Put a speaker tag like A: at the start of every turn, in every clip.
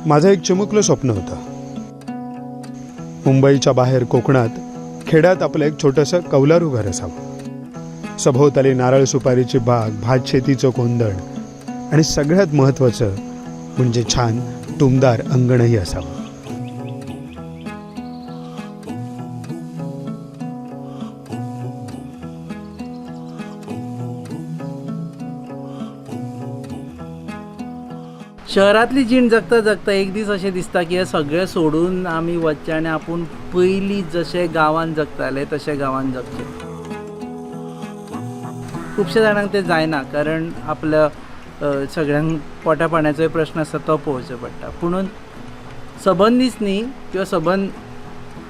A: माझं एक चिमुकलं स्वप्न होतं. मुंबईच्या बाहेर कोकणात खेड्यात आपलं एक छोटंसं कौलारू घर असावं. सभोवताली नारळ सुपारीची बाग, भात शेतीचं कोंदण आणि सगळ्यात महत्त्वाचं म्हणजे छान टुमदार अंगणही असावं.
B: शहरातली जीण जगता जगता एक दीस अशें दिसता की हे सगळें सोडून आमी वचचें आनी आपूण पयलीं जशे गांवांत जगताले तशे गांवांत जगचे. खुबशे जाणांक तें जायना, कारण आपल्या सगळ्यांक पोटा पाण्याचोय प्रश्न आसा तो पळोवचो पडटा. पुणून सबंद दीस न्ही किंवा सबंद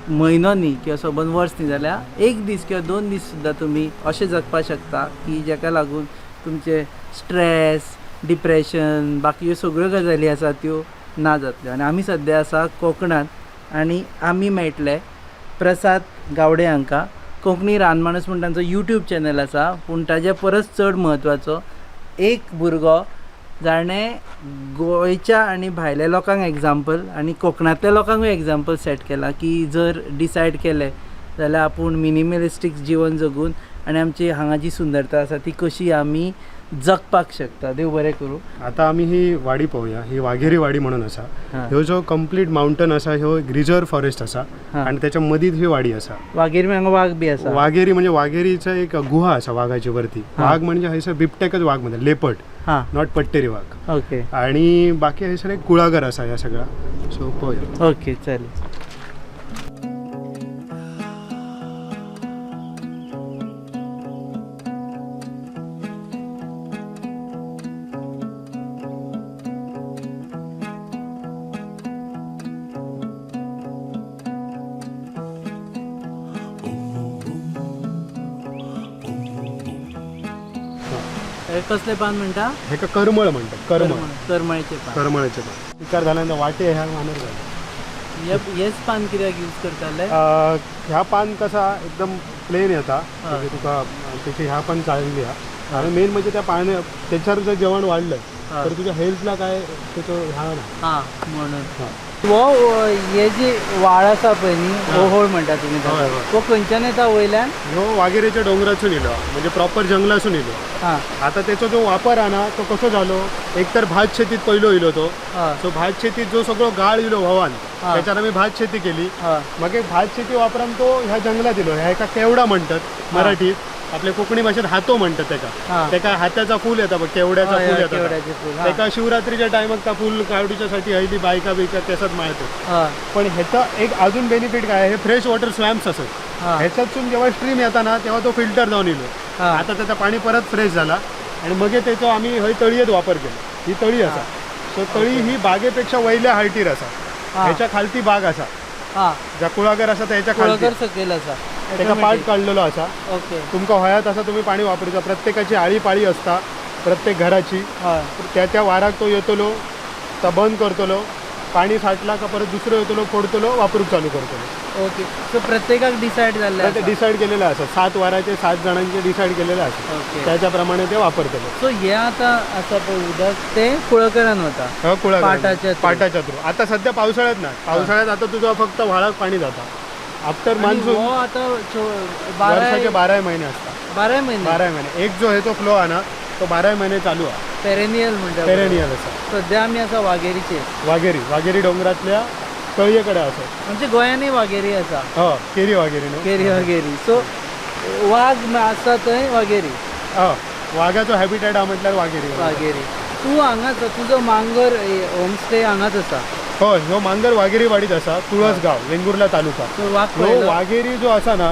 B: म्हयनो न्ही किंवा सबंद वर्स न्ही जाल्यार एक दीस किंवा 2 दीस सुद्दां तुमी अशें जगपाक शकता की जेका लागून तुमचे स्ट्रेस, डिप्रेशन, बाकी ह्यो सगळ्यो गजाली आसा त्यो ना जातल्यो. आनी आमी सद्या आसा कोकणांत आनी आमी मेळटले प्रसाद गावडे हांकां. कोंकणी रानमाणूस म्हूण तांचो यूट्यूब चॅनल आसा, पूण ताजे परस चड म्हत्वाचो एक भुरगो जाणें गोंयच्या आनी भायल्या लोकांक एग्जाम्पल आनी कोकणांतल्या लोकांकूय एग्जाम्पल सेट केला की जर डिसायड केलें जाल्यार आपूण मिनिमलिस्टीक जिवन जगून आनी आमची हांगा जी सुंदरता आसा ती कशी आमी जगपाक शकता. देव बरें करूं.
A: आता आम्ही ही वाडी पळोवया. ही वाघेरी वाडी म्हणून असा. ह्यो जो कंप्लीट माउंटन असा ह्यो एक रिझर्व फॉरेस्ट असा आणि त्याच्या मदीत ही वाडी असा.
B: वाघेरी हांगा वाघ बी आसा.
A: वाघेरी म्हणजे वाघेरीचं एक गुहा असा वाघाची वरती. वाघ म्हणजे हयसर बिबटेकच वाघ म्हणतात, लेपर्ड, नॉट पट्टेरी वाघ.
B: ओके.
A: आणि बाकी हयसर एक कुळागर असा या सगळा. सो पळोवया.
B: ओके, चालेल. कसले पान म्हणटा?
A: हे का करमळ म्हणतात.
B: करमळीचे पान.
A: करमळाचे पान. विकार झाल्यानंतर वाटे ह्या मानर झाले.
B: हेच पान कित्याक यूज करताले?
A: ह्या पान कसा एकदम प्लेन येता, म्हणजे तुका त्याची ह्या पण चालली हा. आणि मेन म्हणजे त्या पाण्या त्याच्यावर जर जेवण वाढलं तर तुझ्या हेल्थला काय त्याचं ह्या ना
B: म्हणून हे जे वाळ आसा पळय न्ही, ओहोळ म्हणटा तुमी, तो खंयच्यान येता वयल्यान?
A: ह्यो वाघेरेच्या डोंगरासून येयलो, म्हणजे प्रॉपर जंगलासून येयलो. आता त्याचा जो वापर आहे ना तो कसो झालो, एक तर भात शेतीत पहिलो येयलो तो. सो भात शेतीत जो सगळो गाळ येयलो व्हावान, त्याच्यात आम्ही भात शेती केली. मग एक भात शेती वापरान तो ह्या जंगलात येयलो. ह्या एका केवडा म्हणतात मराठीत, आपल्या कोकणी भाषेत हातो म्हणतात त्याका हाताचा फूल येता बघ, केवड्याचा फूल येतात. त्याका शिवरात्रीच्या टायमाक त्या फूल काढूच्यासाठी हयली बायका बिका केसात माळतात. पण ह्याचा एक अजून बेनिफिट काय आहे, हे फ्रेश वॉटर स्लॅम्प्स असत. ह्याच्यातून जेव्हा स्ट्रीम येता ना तेव्हा तो फिल्टर जाऊन येलो. आता त्याचं पाणी परत फ्रेश झाला आणि मग त्याचा आम्ही हय तळयेत वापर केला. ही तळी असा. सो तळी ही बागेपेक्षा वयल्या हायटीर असा. ह्याच्या खालती बाग असा, ज्या कुळागर असा त्याच्या खालती
B: सकयल असा,
A: त्याचा पार्ट काढलेलो असा.
B: ओके.
A: तुमका हयात असा तुम्ही पाणी वापरूचा. प्रत्येकाची आळी पाळी असता प्रत्येक घराची. त्या वाराक तो येतलो, तो बंद करतलो, पाणी साठला का परत दुसरं येतलो, फोडतलो, वापरूक चालू करतलो.
B: ओके. सो प्रत्येकाक डिसाईड झालं,
A: ते डिसाईड केलेलं असं 7 वाराचे 7 जणांचे डिसाईड केलेलं असं. त्याच्याप्रमाणे ते वापरतलो.
B: सो हे आता असं पळय उदक ते कुळकरान वता
A: पाटाच्या थ्रू. आता सध्या पावसाळ्यात ना, पावसाळ्यात आता तुझं फक्त व्हाळाक पाणी जाता. आफ्टर मान्सून
B: आता
A: वर्षाचे 12 महिने असतात.
B: 12 महिने
A: एक जो आहे तो फ्लो आहे ना तो 12 महिने चालू आहे.
B: पेरेनियल म्हणतात.
A: पेरेनियल असा.
B: सध्या आम्ही असा वाघेरीचे
A: वाघेरी डोंगरातल्या तळयेकडे असं.
B: म्हणजे गोंयानूय वाघेरी असा.
A: केरी वाघेरी न्हू.
B: केरी वाघेरी. सो वाघ आसा थंय वाघेरी.
A: वाघाचो हॅबिटेट हा म्हटल्यार वाघेरी.
B: तू हांगाच तुझो मांगर होमस्टे हांगाच आसा?
A: हय, ह्यो मांगर वाघेरी वाडीत असा, तुळसगाव, वेंगुर्ला तालुका. ह्यो वाघेरी जो असा ना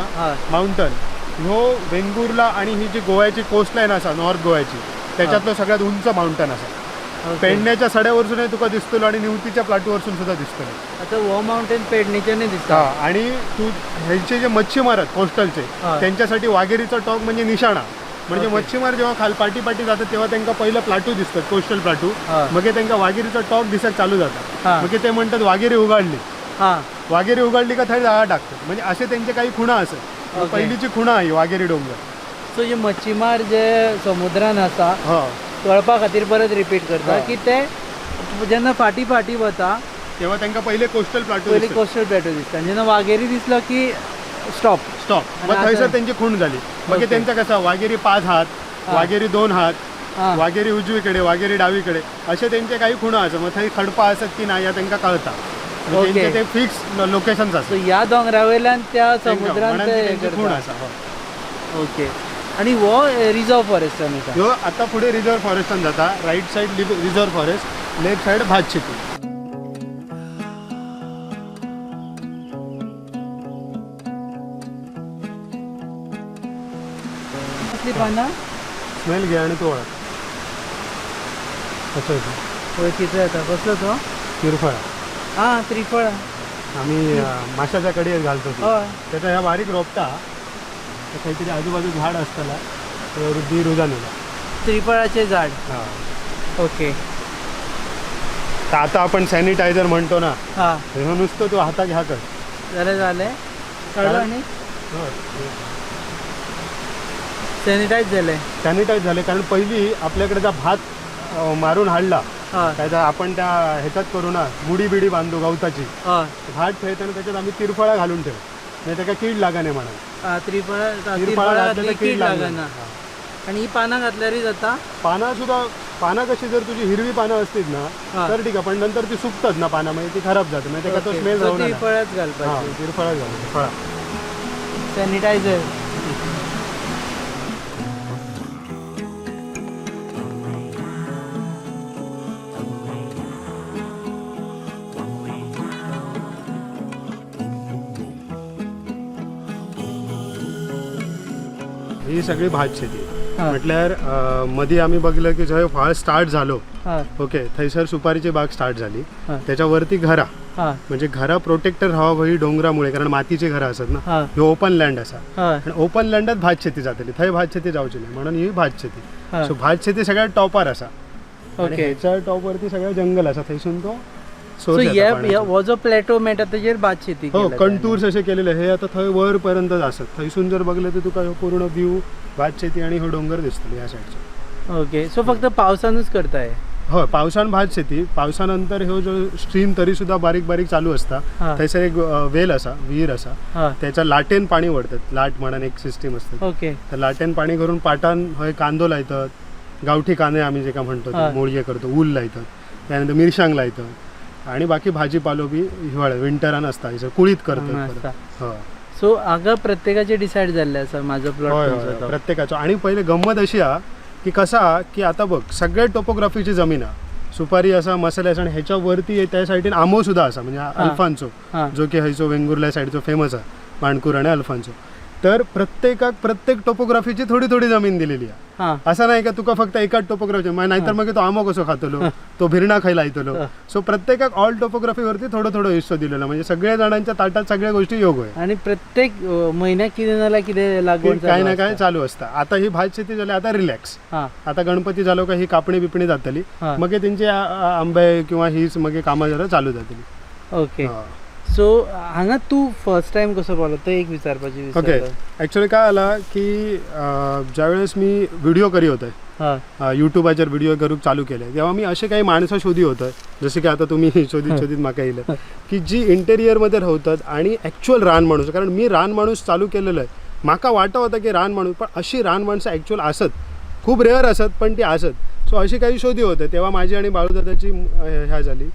A: माउंटन, ह्यो वेंगुर्ला आणि ही जी गोव्याची कोस्टलाईन असा नॉर्थ गोव्याची, त्याच्यातलो सगळ्यात उंच माउंटन असा. पेडण्याच्या सड्यावरसूनही तुका दिसतलो आणि निवतीच्या प्लाटूवरसून सुद्धा दिसतलो.
B: आता हो माउंटेन पेडणेच्याने दिसता.
A: आणि तू ह्यांचे जे मच्छीमार आहेत कोस्टलचे, त्यांच्यासाठी वाघेरीचा टॉक म्हणजे निशाणा. म्हणजे मच्छीमार जेव्हा पाठी जातात तेव्हा त्यांना पहिलं प्लाटू दिसतात, कोस्टल प्लाटू. मग त्यांना वाघेरीचा टॉक दिसत चालू जातात. मग ते म्हणतात वाघेरी उघडली. वाघेरी उघडली का थंय जाळा टाकतात. म्हणजे असे त्यांचे काही खुणा असत. पहिलीची खुणा आहे वाघेरी डोंगर.
B: सो जे मच्छीमार जे समुद्रान आसा तळपा खातीर परत रिपीट करता की ते जेन्ना फाटी वता
A: तेव्हा त्यांना पहिले कोस्टल प्लाटो
B: पहिले कोस्टल प्लॅटो दिसता जेन्ना वाघेरी दिसलो की स्टॉप.
A: स्टॉप मग थंयसर त्यांची खूण झाली. मग
B: ओके.
A: त्यांचा कसा वाघेरी 5 हात, वाघेरी 2 हात,
B: हां
A: वाघेरी उजवीकडे, वाघेरी डावीकडे असे त्यांचे काही खुणा असतात. मग थंय खडपा असत की नाही या त्यांना कळता.
B: ओके.
A: त्यांचे ते फिक्स लोकेशन्स असतात.
B: सो ह्या दोंगरा वयल्यान त्या समुद्रान
A: म्हणून
B: ते
A: ती त्यांची खूण
B: करता.
A: आसा. हो.
B: ओके. आणि हो रिझर्व फॉरेस्टान येता.
A: ह्यो आता पुढे रिझर्व फॉरेस्टान जाता. Right side reserve forest, left side भात शेती.
B: कसली पानां
A: स्मेल घे आणि तो ओळख. कसं येतं
B: वळखीचो येता. कसलो तो?
A: तिरफळा.
B: हां त्रिफळा.
A: आम्ही माशाच्या कडीत घालतो ती.
B: हय.
A: त्याचा ह्या बारीक रोपटा तर काहीतरी आजूबाजू झाड असताना वृद्धी रुजानेला.
B: त्रिफळाचे झाड.
A: हां.
B: ओके.
A: तर आता आपण सॅनिटायझर म्हणतो ना,
B: हां
A: हे नुसतं तू हातात ह्या कर.
B: जालें काढलो
A: कारण-
B: आनी सॅनिटायज जालें.
A: सॅनिटाईज झाले कारण पहिली आपल्याकडे भात मारून हाडला
B: हय
A: त्याचा आपण त्या ह्याच्यात करू ना मुडी बिडी बांधू गवताची.
B: हय.
A: भात ठेवताना त्याच्यात आम्ही तिरफळा घालून ठेवू नाही त्याला कीड लागा नाही म्हणून.
B: त्रिफळा
A: तिरफळा घातलं
B: घातली
A: तर
B: कीड
A: कीड
B: लागना.
A: लागणार.
B: आणि ही पानां घातल्यारय जाता.
A: पानं कशी जर तुझी हिरवी पानं असतील ना
B: हां.
A: तर ठीक आहे, पण नंतर ती सुकतात ना पानं म्हणजे ती खराब जाते म्हणजे त्याला तो
B: ओके.
A: स्मेल
B: सो
A: राहू नये.
B: त्रिफळाच घालपाची.
A: तिरफळा घालू फळा.
B: सॅनिटायझर.
A: ही सगळी भात शेती.
B: हां
A: म्हटल्यार मध्ये आम्ही बघितलं की जेव्हा फाळ स्टार्ट झालो
B: हां
A: ओके थंयसर सुपारीची बाग स्टार्ट झाली.
B: हां
A: त्याच्यावरती घरा
B: हां
A: म्हणजे घरा प्रोटेक्टर राहावं ही डोंगरामुळे कारण मातीची घरं असतात ना.
B: हां
A: ही ओपन लँड असा
B: हां
A: आणि ओपन लँडात भात शेती जातली थंय भात शेती जावची नाही म्हणून ही भात शेती.
B: हां.
A: सो भात शेती सगळ्यात टॉपर असा आणि
B: ओके.
A: ह्याच्या टॉपवरती सगळं जंगल असा थंयसून तो
B: सो
A: source येता पाण्याचा.
B: हो जो प्लॅटो मेळटा तेजेर भात शेती
A: हो
B: केल्या
A: कंटूर्स असे केलेले हे आता थंय वर पर्यंत असत. थंयसून जर बघलं तर तुका ह्यो पूर्ण व्ह्यू भात शेती आणि हो डोंगर दिसतली या साईडचे.
B: त्याने. ओके. सो फक्त पावसानूच करताय.
A: हो पावसान भात शेती पावसानंतर ह्यो जो स्ट्रीम तरी सुद्धा बारीक बारीक चालू असता.
B: हां
A: थंयसर एक वेल असा विहीर असा
B: हां
A: त्याच्या लाटेन पाणी वडतात. लाट म्हणून एक सिस्टीम असते.
B: ओके.
A: तर लाटेन पाणी करून पाटान हय कांदो लायतात गावठी कांदे आम्ही जे का म्हणतो ते
B: हां.
A: मोळये करतो ऊल लायतात त्यानंतर मिरसांग लायतात आणि बाकी भाजीपालो बी हिवाळ्यात विंटरान असता थंयसर कुळीत करतात
B: आसता.
A: परत. हो
B: सो हांगा प्रत्येकाचे डिसायड जाल्ले आसा माझो
A: होय
B: प्लॉट
A: होय प्रत्येकाचो. आणि पहिले गंमत अशी हा की कसा की आता बघ सगळ्या टोपोग्राफीची जमीन हा सुपारी असा मसाले असा आणि ह्याच्या वरती त्या साईडीन आंबो सुद्धा असा म्हणजे अल्फान्सो
B: हां
A: जो की हयचो वेंगुर्ल्या साईडचो फेमस आहे माणकूर आणि अल्फान्सो. तर प्रत्येकाक प्रत्येक टोपोग्राफीची थोडी थोडी जमीन दिलेली आहे.
B: हां
A: असं नाही का तुका फक्त एकाच टोपोग्राफी नाहीतर मग तो आंबो कसो खातलो तो भिरणा खायला येतलो. सो प्रत्येकाक ऑल टोपोग्राफीवरती थोडं थोडं हिस्सो दिलेला म्हणजे सगळ्या जणांच्या ताटात सगळ्या गोष्टी योग आहे.
B: आणि प्रत्येक म्हयन्याक कितें नाल्यार कितें लागवड
A: काही ना काय चालू असतं. आता ही भात शेती झाली आता रिलॅक्स.
B: हां
A: आता गणपती झालो का ही कापणी बिपणी जातली
B: हां.
A: मग त्यांचे आंबे किंवा हीच मग कामां जरा चालू जातली.
B: ओके.
A: हा.
B: सो हांगा तू फर्स्ट टाइम कसो पावलो तो एक विचारपाची
A: ओके
B: विचारलो.
A: ॲक्च्युली काय आला की ज्यावेळेस मी व्हिडिओ करी होते
B: हां
A: युट्यूबाचेर व्हिडिओ करूक चालू केले तेव्हा मी असे काही माणसं शोधी होतं जसे की आता तुम्ही शोधित शोधित म्हाका येयलं की जी इंटेरियरमध्ये राहतात आणि ॲक्च्युअल रान माणूस. कारण मी रान माणूस चालू केलेलं आहे. म्हाका वाटत होतं की रान माणूस पण अशी रान माणसं ॲक्च्युअल असत खूप रेअर असत पण ती असत. सो अशी काही शोधी होते तेव्हा माझी आणि बाळूदादाची ह्या झाली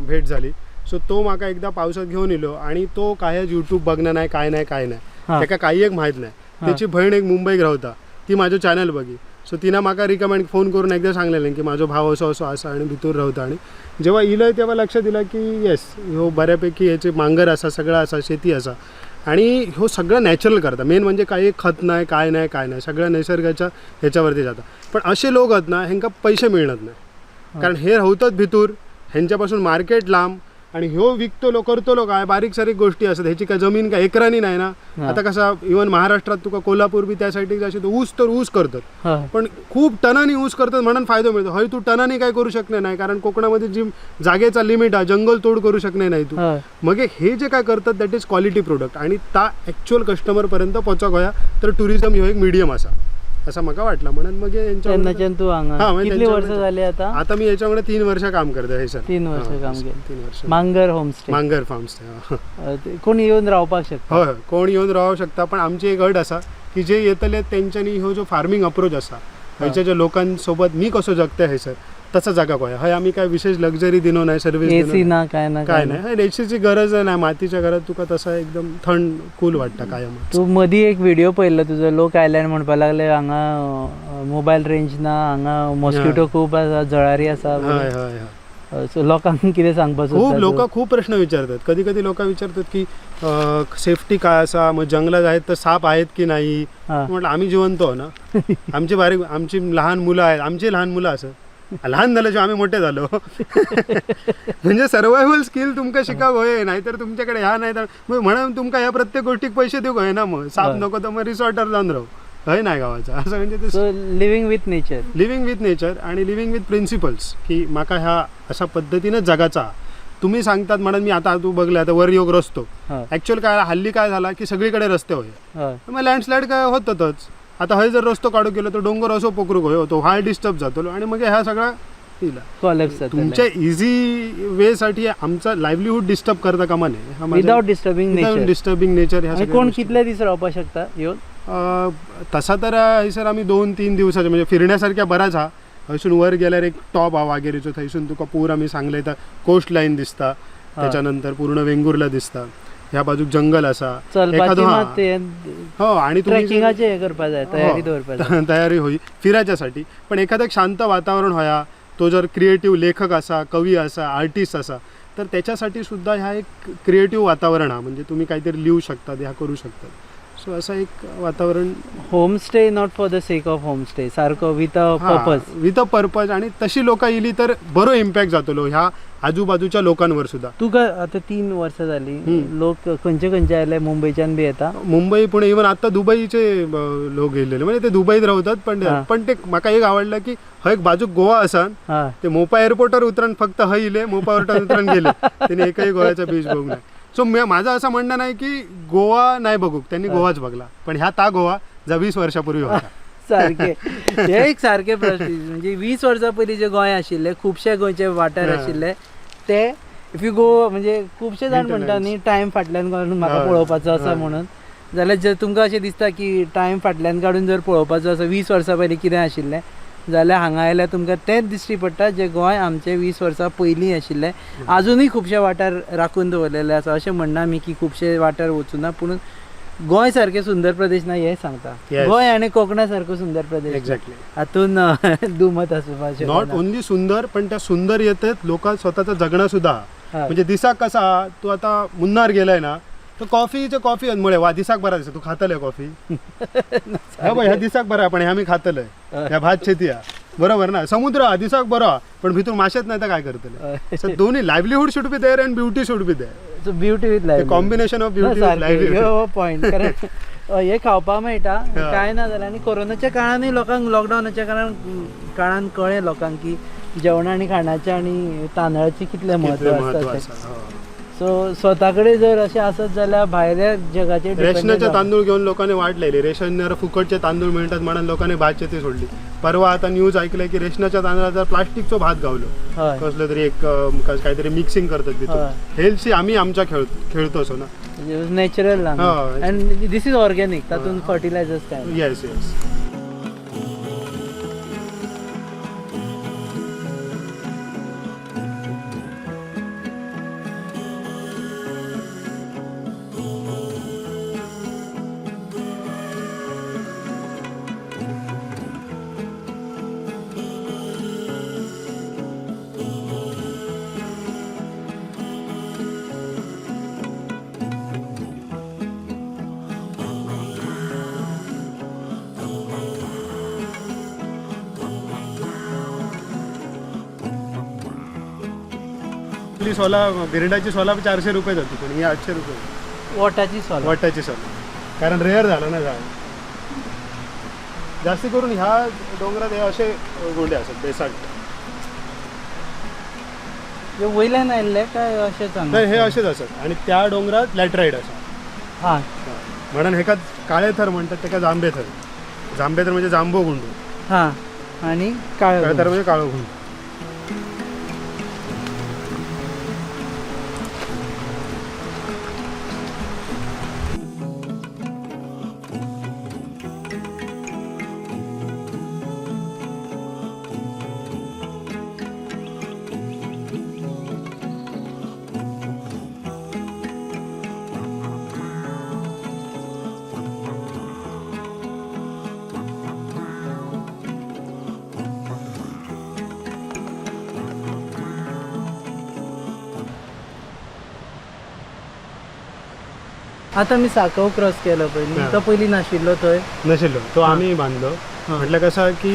A: भेट झाली. सो तो म्हाका एकदा पावसात घेऊन येलो आणि तो कायच यूट्यूब बघणं नाही काय नाही
B: हां.
A: त्याका काही एक माहीत नाही. त्याची बहीण एक मुंबईक रावता ती माझं चॅनल बघी. सो तिनं म्हाका रिकमेंड फोन करून एकदा सांगलेलें की माझो भाव असो असो आसा आणि भितूर रावता. आणि जेव्हा इलय तेव्हा लक्ष दिलं की येस ह्यो बऱ्यापैकी ह्याचे मांगर असा सगळं असा शेती असा आणि ह्यो सगळं नॅचरल करता. मेन म्हणजे काही खत नाही काय नाही सगळं निसर्गाच्या ह्याच्यावरती जाता. पण असे लोक आहेत ना ह्यांका पैसे मिळत नाही कारण हे राहतात भितूर ह्यांच्यापासून मार्केट लांब आणि ह्यो विकतलो करतलो काय बारीक सारीक गोष्टी असतात. ह्याची काय जमीन काय एकरांनी नाही ना. आता कसा इवन महाराष्ट्रात तुका कोल्हापूर बी त्या साईडीक जाशील तर ऊस करतात
B: हां
A: पण खूप टनानी ऊस करतात म्हणून फायदो मिळतो. हय तू टनानी काय करू शकणे नाही कारण कोकणामध्ये जी जागेचा लिमिट आहे जंगल तोड करू शकणे नाही तू.
B: हां
A: मग हे जे काय करतात दॅट इज क्वालिटी प्रोडक्ट आणि ता ॲक्च्युअल कस्टमरपर्यंत पोचोक होया तर टुरिझम ह्यो एक मिडियम असा. असं म्हाका वाटलं म्हणून मग
B: तेन्नाच्यान तू हांगा कितली वर्सां जाली आता
A: मी याच्याकडे 3 वर्ष काम करतो हे सर
B: 3 वर्ष काम केलं
A: 3 वर्ष
B: मांगर होमस्टे
A: मांगर फार्म स्टे
B: कोण येऊन रावपाक शकता
A: हय कोण येऊन रावू शकता पण आमची एक अट आसा की जे येतले तेंच्यांनी ह्यो जो फार्मिंग अप्रोच आसा थंयच्या ज्या लोकांसोबत मी कसो जगता हे सर तसा जागा पळय हय आमी काय विशेष लक्झरी दिनो नाही सर्विस
B: एसी ना काय
A: नाही हय एसीची गरज नाही मातीच्या घरात तुका तसा एकदम थंड कूल वाटता कायम
B: तू मदीं एक व्हिडिओ पळयल्लो तुजो लोक आयल्यान म्हणपाक लागले हांगा मोबायल रेंज ना हांगा मॉस्किटो खूब आसा जळारी आसा
A: हय हय हय
B: सो लोकांक कितें सांगपाचो
A: खूप लोक खूप प्रश्न विचारतात कधी कधी लोक विचारतात की सेफ्टी काय असा मग जंगलात आहेत तर साप आहेत की नाही म्हटलं आम्ही जिवंत हो ना आमची लहान मुलं आहेत आमची लहान मुलं असं लहान झाल्याचे आम्ही मोठे झालो म्हणजे सर्वायवल स्किल तुमका शिकाव होय नाहीतर तुमच्याकडे ह्या नाही तर म्हणून तुमका ह्या प्रत्येक गोष्टीक पैसे देऊ होय ना मग साप नको तर मग रिसॉर्टर जाऊन राहू हय नाही गावाचा असं म्हणजे ते
B: लिव्हिंग विथ नेचर
A: आणि लिव्हिंग विथ प्रिन्सिपल्स की माका ह्या अशा पद्धतीनं जगाचा तुम्ही सांगतात म्हणून मी आता तू बघले आता वर योग रस्तो ऍक्च्युअल काय हल्ली काय झाला की सगळीकडे रस्ते होय मग लँडस्लाईड काय होतच आता हय जर रस्तो काढू गेलो तर डोंगर असो पोकरूक होय तो हाय डिस्टर्ब जातो आणि मग ह्या सगळा तुमच्या इझी वे साठी आमचा लाईव्हलीहूड डिस्टर्ब करता कामा नये
B: विदाउट डिस्टर्बिंग
A: नेचर
B: कोण कितले दीस रावपाक शकता येऊन
A: तसा तर हयसर आम्ही 2-3 दिवसाचे म्हणजे फिरण्यासारख्या बराच हा हयसून वर गेल्यार एक टॉप हा वाघेरीचो थंयसून तुका पूर आमी सांगले तर कोस्ट लाईन दिसता त्याच्यानंतर पूर्ण वेंगुर्ला दिसता ह्या बाजूक जंगल असा हो आणि
B: ट्रेकिंगाचे करपा जाय
A: तयारी होई फिरायच्यासाठी पण एखादं शांत वातावरण होया तो जर क्रिएटिव्ह लेखक असा कवी असा आर्टिस्ट असा तर त्याच्यासाठी सुद्धा ह्या एक क्रिएटिव्ह वातावरण हा म्हणजे तुम्ही काहीतरी लिहू शकता ह्या करू शकता सो असं एक वातावरण
B: homestay not for the sake of homestay सारखं विथ अ
A: पर्पज आणि तशी लोक येयली तर बरो इम्पॅक्ट जातलो ह्या आजूबाजूच्या लोकांवर सुद्धा
B: तुका आता 3 वर्ष झाली लोक खंयचे आयले मुंबईच्यान बी येता
A: मुंबई पुणे इवन आता दुबईचे लोक गेलेले म्हणजे ते दुबईत राहतात पण ते म्हाका एक आवडलं की हय एक बाजूक गोवा असा ते मोपा एअरपोर्टवर उतरण फक्त हय इले मोपा एअरपोर्टवर उतरण गेले त्यांनी एकही गोव्याचा बीच बघू नाही सो माझं असं म्हणणं नाही की गोवा नाही बघू त्यांनी गोवाच बघला पण ह्या ता गोवा जा 20 वर्षापूर्वी होता
B: सारखे हे एक सारखे प्रश्न म्हणजे 20 वर्सां पयलीं जे गोंय आशिल्ले खुबशे गोंयचे वाठार आशिल्ले ते इफ यू गो म्हणजे खुबशे जाण म्हणटा न्ही टायम फाटल्यान काडून म्हाका पळोवपाचो आसा म्हणून जाल्यार जर तुमकां अशें दिसता की टायम फाटल्यान काडून जर पळोवपाचो आसा 20 वर्सां पयलीं कितें आशिल्लें जाल्यार हांगा आयल्यार तुमकां तेंच दिश्टी पडटा जे गोंय आमचे 20 वर्सां पयलीं आशिल्लें आजुनूय खुबशे वाठार राखून दवरलेले आसा अशें म्हणना आमी की खुबशे वाठार वचूना पूण गोंय सारखे सुंदर प्रदेश ना हे सांगता गोंय आणि कोकणा सारको सुंदर प्रदेश
A: एक्झॅक्टली
B: हातून दुमत आसपाचे
A: नॉट ओनली सुंदर पण त्या सुंदर येतात लोक स्वतःचं जगणं सुद्धा म्हणजे दिसाक कसा तू आता मुन्नार गेलाय ना तो कॉफी मुळे वा दिसाक बरा दिसता तू खातलंय कॉफी ह्या दिसाक बरा पण ह्या मी खातलंय ह्या भात शेती बरोबर ना समुद्र दिसाक बरा पण भितून माशेत नाही तर काय करतले दोन्ही livelihood should be there and beauty should be there
B: beauty with life
A: combination of beauty with livelihood
B: point हे खावपा मेळटा काय ना जाल्यार आनी कोरोनाच्या काळानूय लोकांक लॉकडावनाच्या काळान कळ्ळें लोकांक की जेवणा आनी खाणाचें आनी तांदळाचें कितलें म्हत्व आसता सो स्वता कडेन जर अशें आसत जाल्यार भायल्या जगाचेर
A: रेशनाचे तांदूळ घेऊन लोकांनी वाट लायली रेशनार फुकटचे तांदूळ मेळटात म्हणून लोकांनी भात शेती सोडली परवा आता न्यूज ऐकलंय की रेशनाच्या तांदळाचा प्लास्टिकचो भात गावलो कसलो तरी एक काहीतरी मिक्सिंग करतात तिथून हेल्थशी आम्ही आमच्या खेळतो असो ना
B: natural and this is organic तातूंत फर्टिलायझर्स काय
A: येस येस सोला बिरडाची सोला 400 रुपये जाते पण ही 800 रुपये वटाची सोला कारण रेअर झालं ना झाड जास्ती करून ह्या डोंगरात हे असे गोंडे असतात बेसाल्ट
B: वयल्यान आयल्ले काय अशें
A: नाही हे असेच असतात आणि त्या डोंगरात लॅटराईट असतात म्हणून हेका काळे थर म्हणतात त्याका जांबे थर जांबेतर म्हणजे जांभो गुंडू,
B: हां, आणि काळं
A: कळतर म्हणजे काळो गुंडू.
B: आता मी साकव क्रॉस केलं पयलीं,
A: हां.
B: तो पयलीं नाशिल्लो थंय.
A: नशिल्लो तो आम्ही बांधलो. म्हटलं कसं की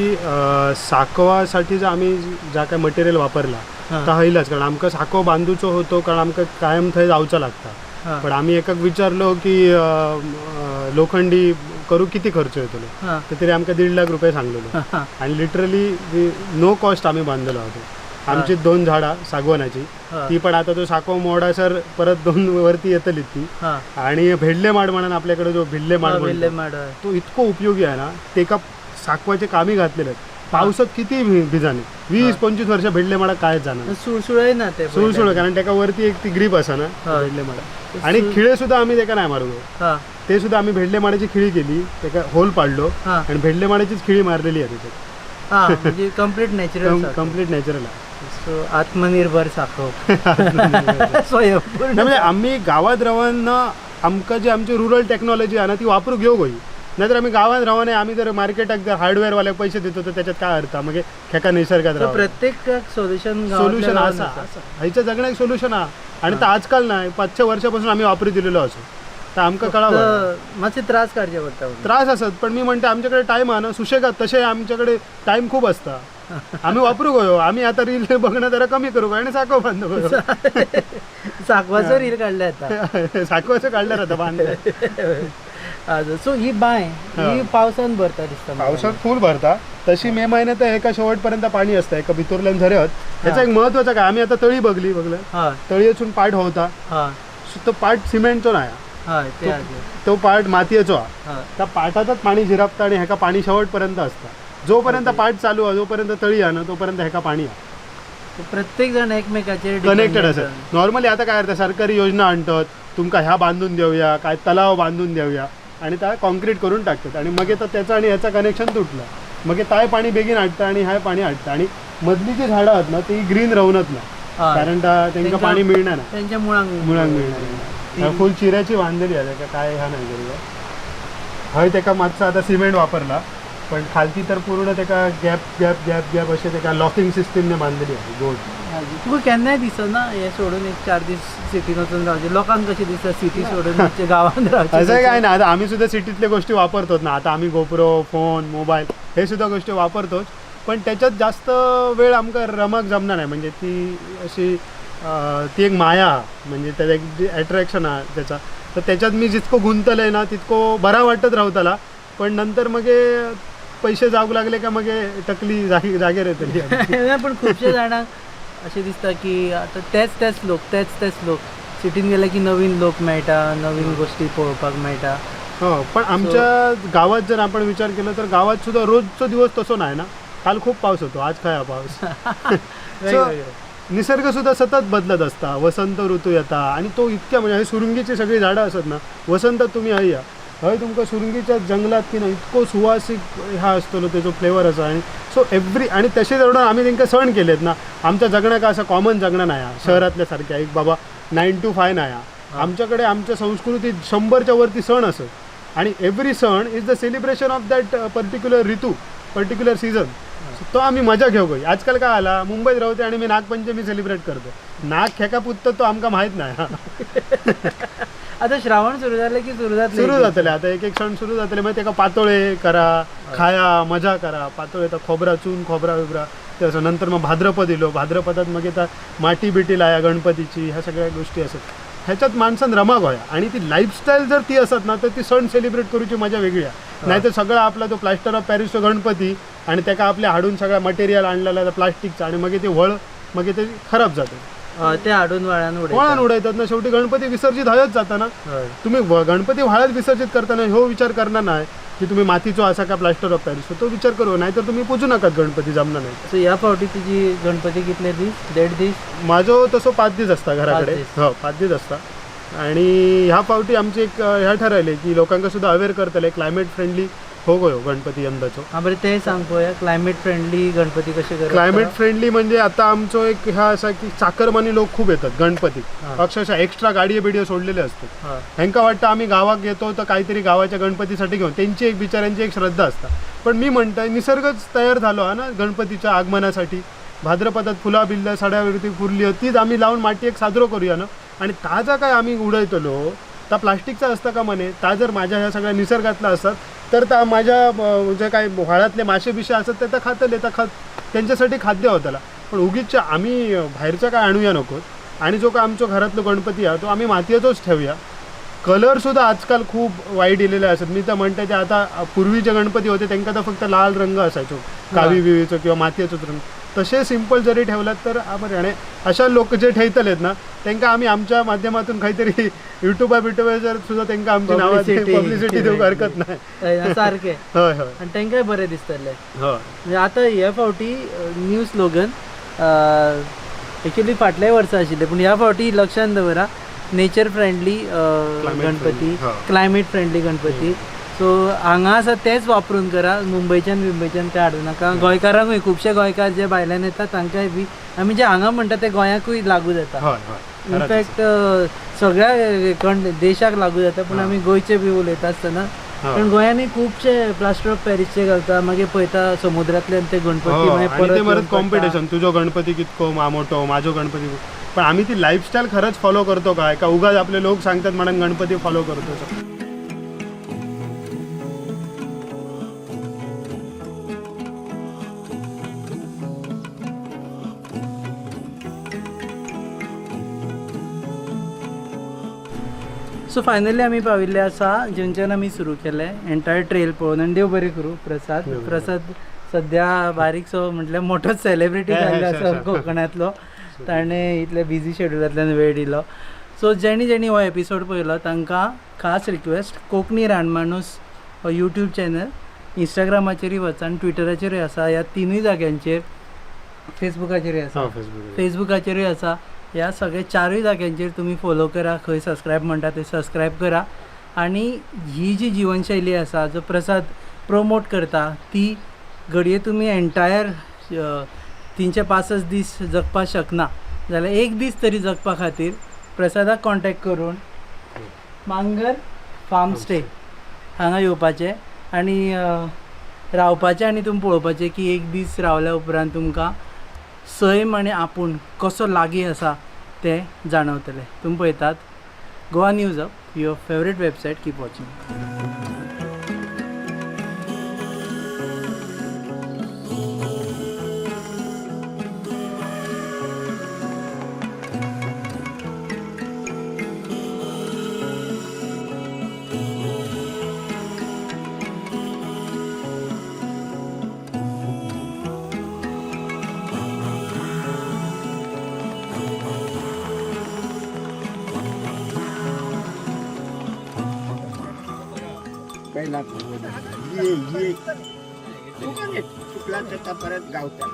A: साकवासाठी जर आम्ही ज्या काय मटेरियल वापरला
B: हां.
A: तर हयलाच, कारण आमकां साकव बांदूचो होतो, कारण आमकां कायम थंय जावचा लागता.
B: हां.
A: पण आम्ही एकाक विचारलो की लोखंडी करू किती खर्च येतलो,
B: हां.
A: तर तरी आमकां 1.5 लाख रुपये सांगलेलो.
B: हां.
A: आणि लिटरली नो कॉस्ट आम्ही बांधलेलो होतो. आमची 2 झाडां सागवानाची,
B: हां.
A: ती पण आता तो साकव मोडासर परत 2 वरती येतली ती.
B: हां.
A: आणि भेडले माड म्हणून आपल्याकडे जो भिल्ले माड
B: वेल्ले
A: म्हणतो,
B: माड हय.
A: तो इतको उपयोगी आहे ना. ते का साकवाचे कामी घातलेले आहेत. पावसात किती भिजाने 20-25 वर्ष भेडले माडा काय जाणार
B: सुळसुळय ना ते
A: सुळसुळ, कारण त्याका वरती एक ती ग्रीप असा ना
B: हय.
A: भेडले माडा. आणि खिळे सुद्धा आम्ही त्याका नाही मारलो.
B: हां.
A: ते सुद्धा आम्ही भेडले माडाची खिळी केली, त्याका होल पाडलो
B: हां.
A: आणि भेडले माडाचीच खिळी मारलेली आहे त्याच्यात.
B: हां, म्हणजे कम्प्लीट नॅचरल.
A: कम्प्लीट नॅचरल आहे.
B: सो आत्मनिर्भर साखव. स्वयंपूर्ण.
A: म्हणजे आम्ही गावात राहून आमकां जी आमची रुरल टेक्नॉलॉजी आहे ना ती वापरूक घेऊ गई. नाहीतर आम्ही गावात राहून आम्ही जर मार्केटाक जर हार्डवेअरवाले पैसे देतो तर त्याच्यात काय अर्थ, मग खेका निसर्गात
B: So
A: राहू.
B: प्रत्येक सोल्युशन
A: सोल्युशन असा ह्याच्या जगण्याक सोल्युशन हा. आणि तर आजकाल नाही 5-6 वर्षापासून आम्ही वापरू दिलेलो असो, तर आमकां कळावं.
B: मातशे त्रास काडचे पडटा.
A: त्रास असत, पण मी म्हणते आमच्याकडे टाइम आहे ना सुशेगात, तसे आमच्याकडे टाइम खूप असता. आम्ही वापरू गयो. आम्ही आता रील बघणं जरा कमी करू आणि साखव बांधू गयो.
B: साकवाचो रील काढला आता.
A: साखवाचं काढलं आता बांधलं.
B: सो ही बाय ही पावसान भरता दिसता.
A: पावसात फुल भरता. तशी मे महिन्यात एका शेवटपर्यंत पाणी असतं, एका भितरल्यान झऱ्यात. त्याचा एक महत्वाचं काय, आम्ही आता तळी बघलं,
B: हां.
A: तळी असून पाठ होता.
B: हां.
A: तो पाठ सिमेंटचो नाही,
B: हय ते
A: तो पाठ मातयेचो हा.
B: हां.
A: त्या पाठातच पाणी झिरपता आणि ह्याका पाणी शेवटपर्यंत असतं. जोपर्यंत पाठ चालू आहे, जोपर्यंत तळी आहे ना, तोपर्यंत ह्याका पाणी आहे.
B: प्रत्येक जण एकमेकाचेर
A: कनेक्टेड असत. नॉर्मली आता काय करतात, सरकारी योजना आणतात, तुमका ह्या बांधून देऊया, काय तलाव बांधून देऊया, आणि त्या कॉन्क्रीट करून टाकतात. आणि मग तर त्याचं आणि ह्याचं कनेक्शन तुटलं, मग ताय पाणी बेगीन हाडतं आणि हाय पाणी हाडतं. आणि मधली जी झाडं आहेत ना ती ग्रीन राहूनच ना, कारण त्यांना पाणी मिळणार ना,
B: त्यांच्या मुळांक
A: मिळणार. फुल चिऱ्याची बांधलेली आहे का काय, ह्या नाही करूया. हय त्याका मातसं आता सिमेंट वापरला, पण खालती तर पूर्ण त्याका गॅप गॅप गॅप गॅप असे त्याका लॉकिंग सिस्टीमने बांधलेली आहे गोड.
B: तुका केन्नाय दिसना हे सोडून 1-4 दीस सिटीन वचून रावचे. लोकांक कशें दिसता सिटी सोडून गांवांत रावचे.
A: असं काय ना, आता आम्ही सुद्धा सिटीतल्या गोष्टी वापरतोच ना. आता आम्ही गोप्रो, फोन, मोबाईल हे सुद्धा गोष्टी वापरतोच, पण त्याच्यात जास्त वेळ आमकां रमक जमणार नाही. म्हणजे ती अशी ती एक माया, म्हणजे त्याचा एक अट्रॅक्शन आहे त्याचा. तर त्याच्यात मी जितको गुंतलंय ना तितको बरा वाटत रावताला, पण नंतर मग पैसे जावक लागले का मग टकली जागेर येतली.
B: पण खुबशे जाणांक अशें दिसता की आता तेच लोक सिटीन गेले की नवीन लोक मेळटा, नवीन गोष्टी पळोवपाक मेळटा.
A: हो, पण आमच्या गावात जर आपण विचार केला तर गावात सुद्धा रोजचा दिवस तसो नाही ना. काल खूप पाऊस होतो, आज काय हा पाऊस. So, निसर्ग सुद्धा सतत बदलत असता. वसंत ऋतू येता आणि तो इतक्या, म्हणजे हे सुरुंगीची सगळी झाडं असत ना, वसंतात तुम्ही हय हय तुमका सुरुंगीच्या जंगलात की ना इतको सुवासिक ह्या असतो त्याचो फ्लेवर असा. आणि सो एव्हरी, आणि तसे जवळ आम्ही त्यांना सण केलेत ना. आमच्या जगण्याक असं कॉमन जगणं नाही शहरातल्या सारख्या एक बाबा 9 to 5 नाही. आमच्याकडे आमच्या संस्कृतीत 100च्या वरती सण असत, आणि एव्हरी सण is the celebration of that particular ऋतू, पर्टिक्युलर सीझन. तो आम्ही मजा घेऊ गई. आजकाल काय आला, मुंबईत राहते आणि मी नागपंचमी सेलिब्रेट करतो. नाग खेका पुत्त तो आमका माहित नाही.
B: आता श्रावण सुरू झालं की सुरू
A: जातले आता एक सण सुरू जातले. मग त्याका पातोळे करा, खाया, मजा करा. पातोळे तर खोबरा चून, खोबरा बिबरा ते असं. नंतर मग भाद्रपद इलो, भाद्रपदात मग येतात माटी बिटी लाया गणपतीची, ह्या सगळ्या गोष्टी असत. ह्याच्यात माणसान रमाक होया. आणि ती लाईफस्टाईल जर ती असत ना तर ती सण सेलिब्रेट करूची मजा वेगळी आहे. नाहीतर सगळा आपला तो प्लास्टर ऑफ पॅरिसचा गणपती, आणि त्याका आपल्या हाडून सगळा मटेरियल आणलेला प्लास्टिकचा, आणि मग ते वळ मग ते खराब जातं.
B: ते हाडून
A: वळान उडयतात ना. शेवटी गणपती विसर्जित हयच जाता ना. तुम्ही गणपती व्हाळ्यात विसर्जित करताना हो विचार करणार नाही की तुम्ही मातीचो असा का प्लास्टर ऑफ पॅरिस तो विचार करू, नाहीतर तुम्ही पोचू नका गणपती जमना नाही.
B: सो ह्या फावटी तुझी गणपती कितले दीस 1.5 दीस?
A: माझो तसो 5 दीस असता घराकडे.
B: 5 दीस.
A: हो 5 दीस असता. आणि ह्या फावटी आमची एक ह्या ठरवले की लोकांका सुद्धा अवेअर करतले क्लायमेट फ्रेंडली हो गयो गणपती यंदाचो.
B: हां बरें ते सांग पळोवया क्लायमेट फ्रेंडली गणपती कशे करप.
A: क्लायमेट फ्रेंडली म्हणजे आता आमचो एक ह्या असा की चाकरमानी लोक खूप येतात गणपतीत.
B: हां.
A: अक्षरशः एक्स्ट्रा गाडये बिडये सोडलेले असतात.
B: हां
A: ह्यांका वाटतं आम्ही गावात येतो तर काहीतरी गावाच्या गणपतीसाठी घेऊन, त्यांची एक बिचाऱ्यांची एक श्रद्धा असता. पण मी म्हणतोय निसर्गच तयार झालो हा ना गणपतीच्या आगमनासाठी. भाद्रपदात फुला बिल्ल्या साड्यावरती फुरली तीच आम्ही लावून माती एक साजरो करूया ना. आणि ताजा काय आम्ही उडयतलो ता प्लास्टिकचा असता का म्हणे, ता जर माझ्या ह्या सगळ्या निसर्गातला असतात तर ता माझ्या जे काय व्हाळातले मासे बिशे असतात ते तर खातले, तर त्यांच्यासाठी खाद्य होताला. पण उगीच आम्ही बाहेरचं काय आणूया नको. आणि जो काय आमच्या घरातलो गणपती आहे तो आम्ही मातयेचोच ठेवूया. कलरसुद्धा आजकाल खूप वाईट दिलेले असतात. मी तर म्हणते ते आता पूर्वीचे गणपती होते त्यांना तर फक्त लाल रंग असायचो, कावी बिवीचो किंवा मातयेचोच रंग. तसे सिंपल जरी ठेवलात तर आपण. आणि अशा लोक जे ठेवतलेत ना त्यांना आम्ही आमच्या माध्यमातून काहीतरी युट्यूबर जर सुद्धा त्यांना आमची नावाची पब्लिसिटी देऊ हरकत नाही.
B: सारखे.
A: होय होय
B: आणि तांकांय बरें दिसतले.
A: होय.
B: म्हणजे आता ह्या फावटी न्यू स्लोगन एक्चुअली फाटल्या वर्सा आशिल्ले पूण ह्या फावटी लक्षांत दवरा nature friendly Ganpati, climate friendly Ganpati. So हांगा आसा तेच वापरून करा, मुंबयच्यान काय हाडूं नाका. गोंयकारांकूय खुबशे गोंयकार जे भायल्यान येतात तांकांय बी आमी जे हांगा म्हणटा ते गोंयाकूय लागू जाता.
A: होय होय.
B: इनफॅक्ट सगळ्या देशाक लागू जाता. पूण आमी गोंयचे बी उलयता आसतना कारण गोंयांनी खुबशे प्लास्टर ऑफ पॅरिसचे घालता, मागीर पळयता समुद्रांतल्यान ते गणपती मागीर
A: आणि ते परत कॉम्पिटिशन, तुझो गणपती कितको मोठो, माझो गणपती. पण आम्ही ती लाईफस्टाईल खरंच फॉलो करतो काय का उगाच आपले लोक सांगतात म्हणून गणपती फॉलो करतो.
B: सो फायनली आमी पाविल्ले आसा जेंच्यान आमी सुरू केले एंटायर ट्रेल पळोवन. आनी देव बरें करूं प्रसाद सद्या बारीकसो म्हटल्यार मोठोच सेलिब्रिटी जाल्लो आसा कोकणांतलो. ताणें इतले बिजी शेड्युलांतल्यान वेळ दिलो. सो जेणी हो एपिसोड पळयलो तांकां खास रिक्वेस्ट, कोंकणी रानमाणूस हो यूट्यूब चॅनल इंस्टाग्रामाचेरूय वचा आनी ट्विटराचेरूय आसा. ह्या तिनूय जाग्यांचेर, फेसबुकाचेरूय आसा, फेसबुकाचेरूय आसा. ह्या सगळे 4 जाग्यांचेर तुम्ही फॉलो करा. खंय सबस्क्रायब म्हणटा ते सबस्क्रायब करा. आणि ही जी जीवनशैली आसा जो प्रसाद प्रमोट करता ती घडये तुम्ही एंटायर 365 दीस जगपाक शकना जाल्यार एक दीस तरी जगपा खातीर प्रसादाक कॉन्टॅक्ट करून मांगर फार्म स्टे हांगा येवपाचें आनी रावपाचें. आनी तुमी पळोवपाचें की एक दीस रावल्या उपरांत तुमकां सैम आनी आपूण कसो लागीं आसा तें जाणवतलें. तुमी पळयतात Goa news up, your favourite website. Keep watching.
C: पहिला ये चुकला तर परत गावतात.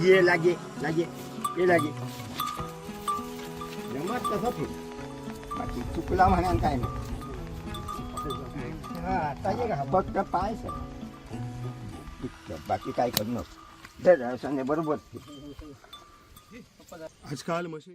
C: ये लागे ये लागे जमत तसं ते बाकी चुकला म्हणाल काय नाही. हा फक्त पाय सर बाकी काय करू नको. बरोबर
A: आजकाल मशीन